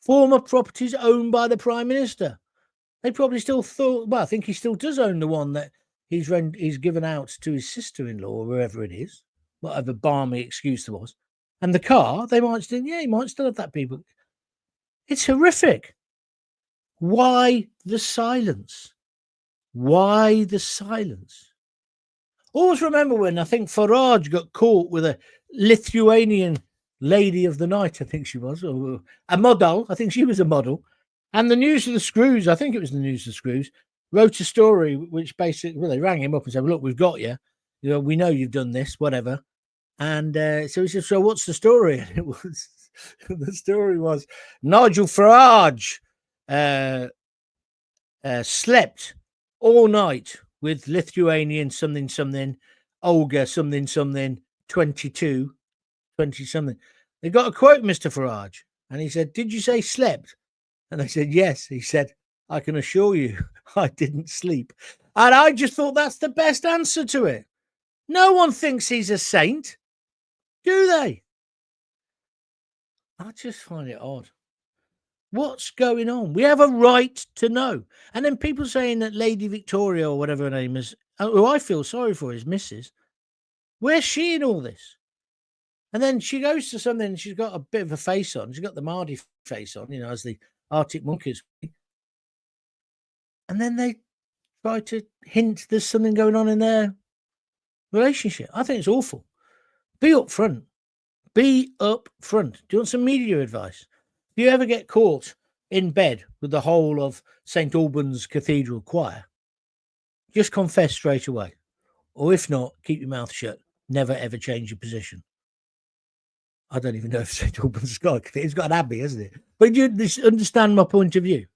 Speaker 1: Former properties owned by the Prime Minister. They probably still thought, well, I think he still does own the one that he's given out to his sister-in-law or wherever it is, whatever balmy excuse there was. And the car, they might still, he might still have that, people. It's horrific. Why the silence? Why the silence? Always remember when I think Farage got caught with a Lithuanian lady of the night, I think she was, or a model. I think she was a model. And the News of the Screws, I think it was the News of the Screws, wrote a story which basically, well, they rang him up and said, well, look, we've got you. You know, we know you've done this, whatever. And so he said, so what's the story? And it was, the story was Nigel Farage slept all night with Lithuanian something, Olga something, 22, 20 something. They got a quote, Mr. Farage. And he said, did you say slept? And they said, yes. He said, I can assure you, I didn't sleep. And I just thought that's the best answer to it. No one thinks he's a saint, do they? I just find it odd. What's going on? We have a right to know. And then people saying that Lady Victoria or whatever her name is, who I feel sorry for, is Mrs. Where's she in all this? And then she goes to something and she's got a bit of a face on. She's got the Mardy face on, you know, as the Arctic Monkeys. And then they try to hint there's something going on in their relationship. I think it's awful. Be upfront. Be upfront. Do you want some media advice? If you ever get caught in bed with the whole of St. Albans Cathedral choir, just confess straight away. Or if not, keep your mouth shut. Never, ever change your position. I don't even know if St. Albans has got it's got an abbey, hasn't it? But you understand my point of view.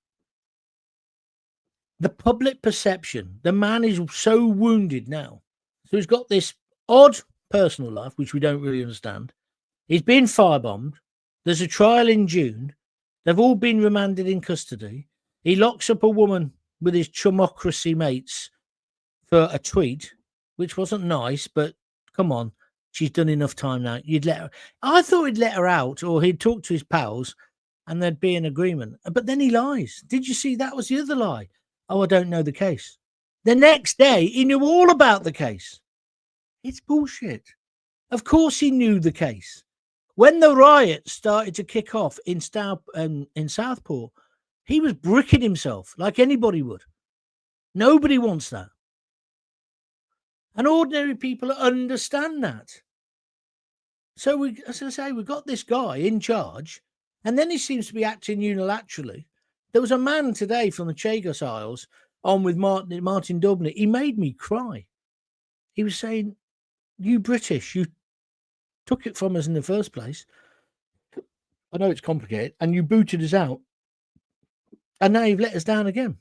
Speaker 1: The public perception, the man is so wounded now. So he's got this odd personal life, which we don't really understand. He's been firebombed. There's a trial in June. They've all been remanded in custody. He locks up a woman with his chumocracy mates for a tweet, which wasn't nice, but come on, she's done enough time now. You'd let her. I thought he'd let her out, or he'd talk to his pals and there'd be an agreement. But then he lies. Did you see that was the other lie? Oh, I don't know the case. The next day, he knew all about the case. It's bullshit. Of course he knew the case. When the riot started to kick off in Southport, he was bricking himself like anybody would. Nobody wants that. And ordinary people understand that. So, as I say, we've got this guy in charge, and then he seems to be acting unilaterally. There was a man today from the Chagos Isles on with Martin Dubney. He made me cry. He was saying, you British, you took it from us in the first place. I know it's complicated. And you booted us out. And now you've let us down again.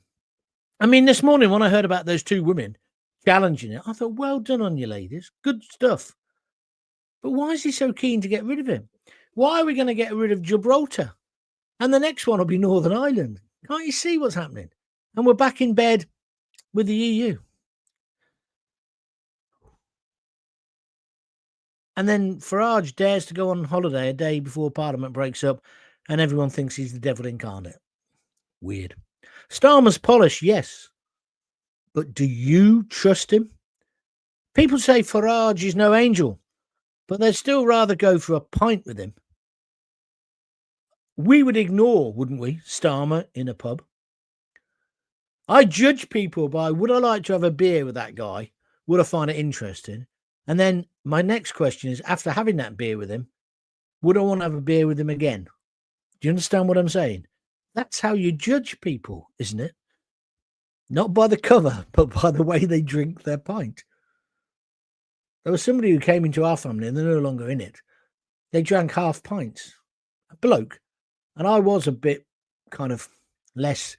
Speaker 1: I mean, this morning when I heard about those two women challenging it, I thought, well done on you ladies. Good stuff. But why is he so keen to get rid of him? Why are we going to get rid of Gibraltar? And the next one will be Northern Ireland. Can't you see what's happening? And we're back in bed with the EU. And then Farage dares to go on holiday a day before Parliament breaks up, and everyone thinks he's the devil incarnate. Weird. Starmer's polish, yes. But do you trust him? People say Farage is no angel, but they'd still rather go for a pint with him. We would ignore, wouldn't we, Starmer in a pub? I judge people by, would I like to have a beer with that guy? Would I find it interesting? And then my next question is, after having that beer with him, would I want to have a beer with him again? Do you understand what I'm saying? That's how you judge people, isn't it? Not by the cover, but by the way they drink their pint. There was somebody who came into our family and they're no longer in it. They drank half pints. A bloke. And I was a bit kind of less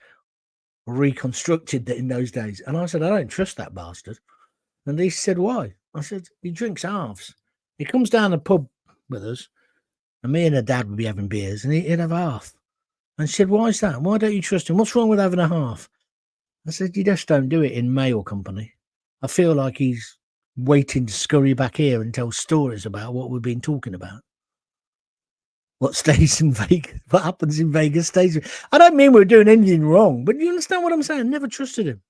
Speaker 1: reconstructed in those days. And I said, I don't trust that bastard. And he said, why? I said, he drinks halves. He comes down the pub with us, and me and her dad would be having beers, and he'd have half. And she said, why is that? Why don't you trust him? What's wrong with having a half? I said, you just don't do it in mail company. I feel like he's waiting to scurry back here and tell stories about what we've been talking about. What stays in Vegas, what happens in Vegas stays. I don't mean we're doing anything wrong, but you understand what I'm saying? Never trusted him.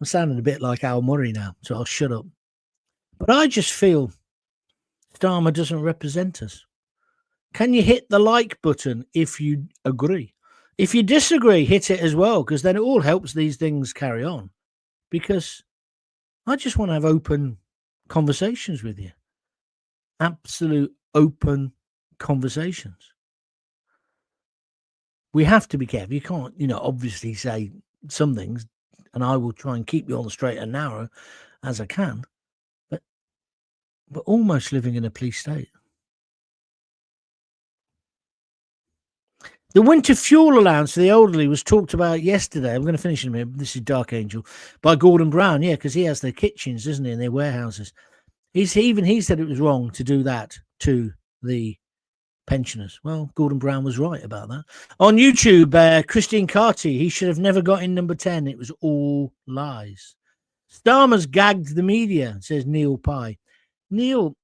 Speaker 1: I'm sounding a bit like Al Murray now, so I'll shut up. But I just feel Starmer doesn't represent us. Can you hit the like button if you agree? If you disagree, hit it as well, because then it all helps these things carry on. Because I just want to have open conversations with you. Absolute open conversations. We have to be careful. You can't, obviously say some things, and I will try and keep you on the straight and narrow as I can. But we're almost living in a police state. The winter fuel allowance for the elderly was talked about yesterday. I'm going to finish in a minute. This is Dark Angel by Gordon Brown. Yeah, because he has their kitchens, doesn't he, in their warehouses. He said it was wrong to do that to the pensioners. Well, Gordon Brown was right about that. On YouTube, Christine Carty, he should have never got in number 10. It was all lies. Starmer's gagged the media, says Neil Pye. Neil,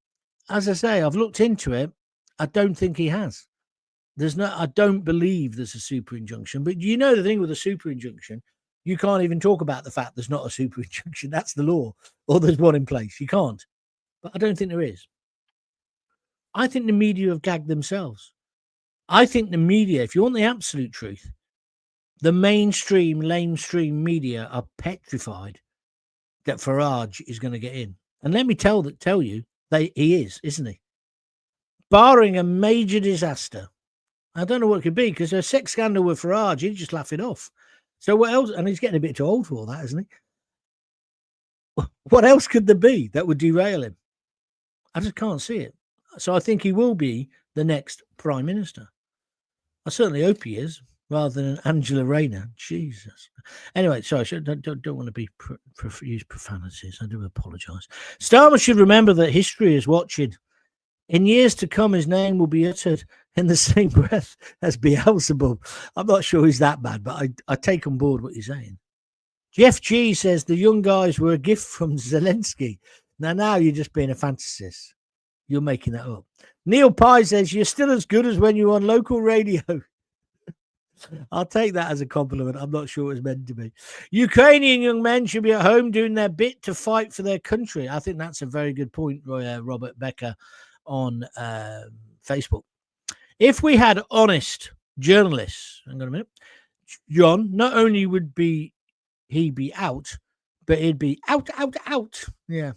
Speaker 1: as I say, I've looked into it. I don't think he has. I don't believe there's a super injunction. But the thing with a super injunction, you can't even talk about the fact there's not a super injunction. That's the law. Or there's one in place. You can't. But I don't think there is. I think the media have gagged themselves. I think the media, if you want the absolute truth, the mainstream, lamestream media are petrified that Farage is going to get in. And let me tell you, he is, isn't he? Barring a major disaster, I don't know what it could be, because a sex scandal with Farage, he'd just laugh it off. So what else? And he's getting a bit too old for all that, isn't he? What else could there be that would derail him? I just can't see it. So I think he will be the next Prime Minister. I certainly hope he is, rather than Angela Rayner. Jesus. Anyway, sorry, I don't want to use profanities. I do apologise. Starmer should remember that history is watching. In years to come, his name will be uttered in the same breath as Beelzebub. I'm not sure he's that bad, but I take on board what you're saying. Jeff G says the young guys were a gift from Zelensky. Now you're just being a fantasist. You're making that up. Neil Pye says you're still as good as when you were on local radio. I'll take that as a compliment. I'm not sure it was meant to be. Ukrainian young men should be at home doing their bit to fight for their country. I think that's a very good point, Robert Becker on Facebook. If we had honest journalists, hang on a minute, John, not only would he be out, but he'd be out. Yeah,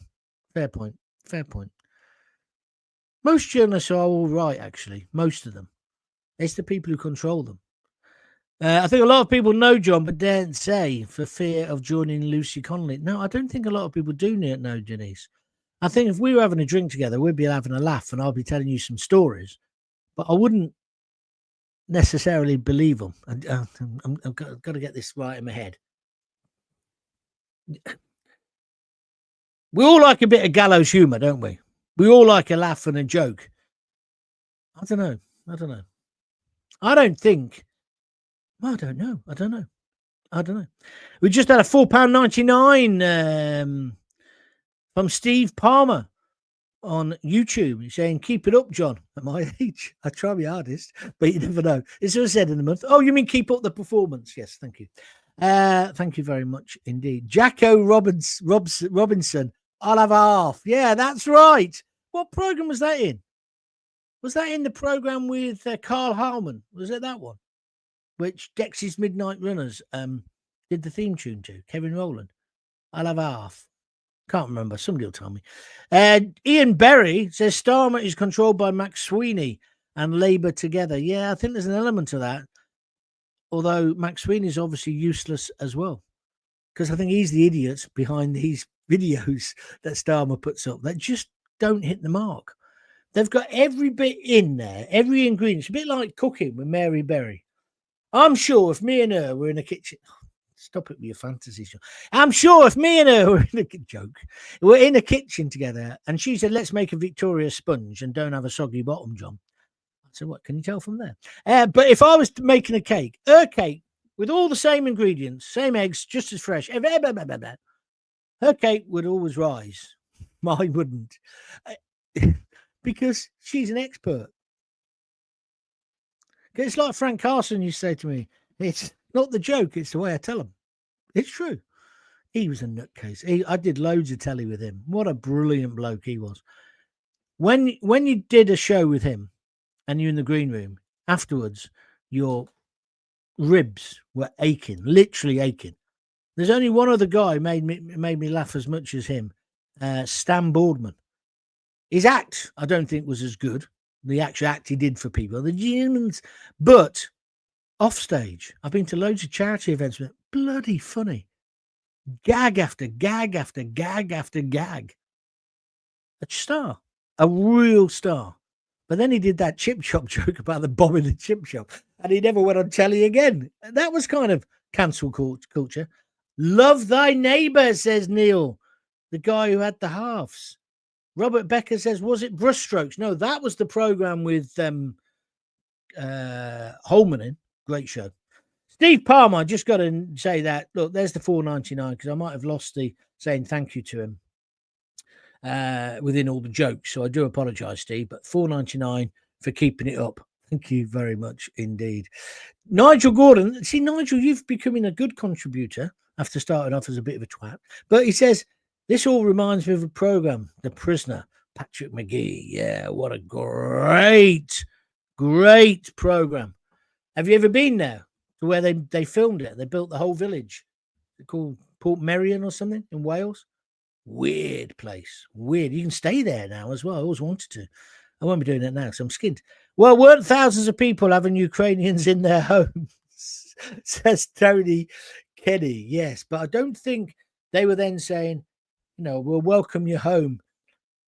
Speaker 1: fair point. Most journalists are all right, actually. Most of them. It's the people who control them. I think a lot of people know John, but daren't say for fear of joining Lucy Connolly. No, I don't think a lot of people do know Denise. I think if we were having a drink together, we'd be having a laugh and I'll be telling you some stories, but I wouldn't necessarily believe them. I've got to get this right in my head. We all like a bit of gallows humour, don't we? We all like a laugh and a joke. I don't know. I don't know. I don't know. We just had a £4.99 from Steve Palmer on YouTube. He's saying, keep it up, John. At my age, I try my hardest, but you never know. It's what I said in a month. Oh, you mean keep up the performance? Yes, thank you. Thank you very much indeed. Jacko Robinson, I'll have half. Yeah, that's right. What program was that in? Was that in the program with Carl Harman? Was it that one? Which Dex's Midnight Runners did the theme tune to, Kevin Rowland. I'll have half. Can't remember. Somebody will tell me. Ian Berry says Starmer is controlled by Max Sweeney and Labour together. Yeah, I think there's an element of that. Although Max Sweeney is obviously useless as well. Because I think he's the idiot behind these videos that Starmer puts up that just don't hit the mark. They've got every bit in there, every ingredient. It's a bit like cooking with Mary Berry. I'm sure if me and her were in a kitchen, Stop it with your fantasies. I'm sure if me and her were in a joke, we're in a kitchen together, and she said, "Let's make a Victoria sponge and don't have a soggy bottom, John." I said, "What can you tell from there?" But if I was making a cake, her cake with all the same ingredients, same eggs, just as fresh, her cake would always rise. Mine wouldn't, because she's an expert. It's like Frank Carson used to say to me, "It's not the joke, it's the way I tell them." It's true. He was a nutcase. I did loads of telly with him. What a brilliant bloke he was. When you did a show with him and you're in the green room, afterwards, your ribs were aching, literally aching. There's only one other guy made me laugh as much as him, Stan Boardman. His act, I don't think, was as good. The actual act he did for people, the humans, but off stage, I've been to loads of charity events, but bloody funny. Gag after gag after gag after gag. A star, a real star. But then he did that chip shop joke about the bomb in the chip shop, and he never went on telly again. That was kind of cancel culture. Love thy neighbour, says Neil, the guy who had the halves. Robert Becker says, was it brushstrokes? No, that was the program with Holman in. Great show. Steve Palmer, I just got to say that. Look, there's the $4.99 because I might have lost the saying thank you to him within all the jokes. So I do apologise, Steve, but $4.99 for keeping it up. Thank you very much indeed. Nigel Gordon, see, Nigel, you've becoming a good contributor after starting off as a bit of a twat. But he says, this all reminds me of a program, The Prisoner, Patrick McGee. Yeah, what a great program. Have you ever been there to where they filmed it? They built the whole village. It's called Port Merion or something in Wales. Weird place. Weird. You can stay there now as well. I always wanted to. I won't be doing that now because I'm skinned. Well, weren't thousands of people having Ukrainians in their homes? Says Tony Kenny. Yes, but I don't think they were then saying, we'll welcome you home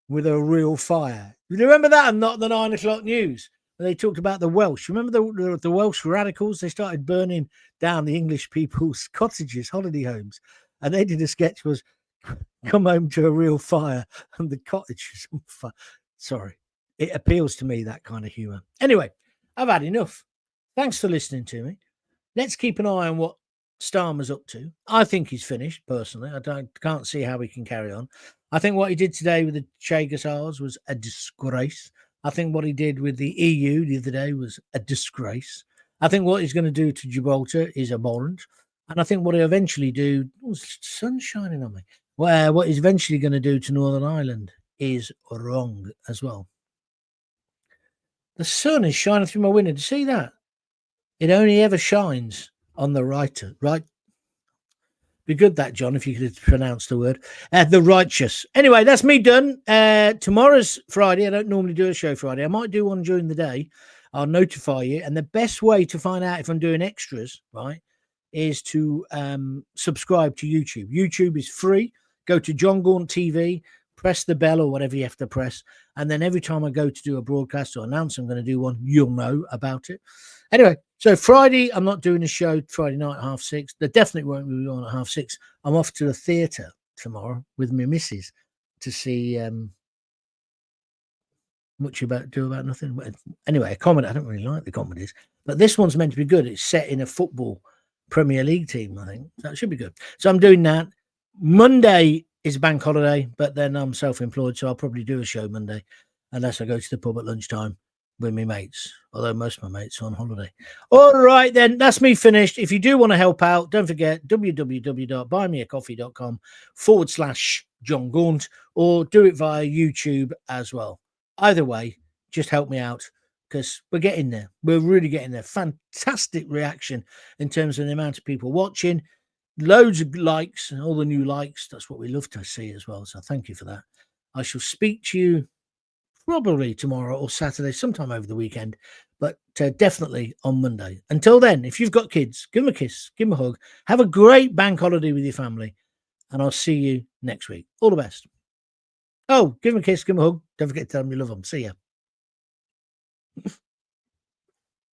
Speaker 1: with a real fire. You remember that and not the 9 o'clock news? They talked about the Welsh. Remember the Welsh radicals? They started burning down the English people's cottages, holiday homes. And they did a sketch was come home to a real fire and the cottage is on fire. Sorry. It appeals to me, that kind of humour. Anyway, I've had enough. Thanks for listening to me. Let's keep an eye on what Starmer's up to. I think he's finished, personally. I can't see how he can carry on. I think what he did today with the Chegasars was a disgrace. I think what he did with the EU the other day was a disgrace. I think what he's going to do to Gibraltar is abhorrent. And I think what he'll eventually do, sun's shining on me. Well, what he's eventually going to do to Northern Ireland is wrong as well. The sun is shining through my window. Do you see that? It only ever shines on the right. Be good that, John, if you could pronounce the word. The righteous. Anyway, that's me done. Tomorrow's Friday. I don't normally do a show Friday. I might do one during the day. I'll notify you. And the best way to find out if I'm doing extras, right, is to subscribe to YouTube. YouTube is free. Go to Jon Gaunt TV, press the bell or whatever you have to press. And then every time I go to do a broadcast or announce I'm going to do one, you'll know about it. Anyway, so Friday, I'm not doing a show Friday night at 6:30. There definitely won't be on at 6:30. I'm off to the theatre tomorrow with my missus to see much about nothing. Anyway, a comedy. I don't really like the comedies, but this one's meant to be good. It's set in a football Premier League team, I think. So it should be good. So I'm doing that. Monday is bank holiday, but then I'm self-employed, so I'll probably do a show Monday unless I go to the pub at lunchtime with my mates, although most of my mates are on holiday. All right, then, that's me finished. If you do want to help out, don't forget www.buymeacoffee.com/Jon Gaunt, or do it via YouTube as well. Either way, just help me out because we're getting there. We're really getting there. Fantastic reaction in terms of the amount of people watching. Loads of likes and all the new likes. That's what we love to see as well. So thank you for that. I shall speak to you probably tomorrow or Saturday, sometime over the weekend, but definitely on Monday. Until then, if you've got kids, give them a kiss, give them a hug. Have a great bank holiday with your family, and I'll see you next week. All the best. Oh, give them a kiss, give them a hug. Don't forget to tell them you love them. See ya.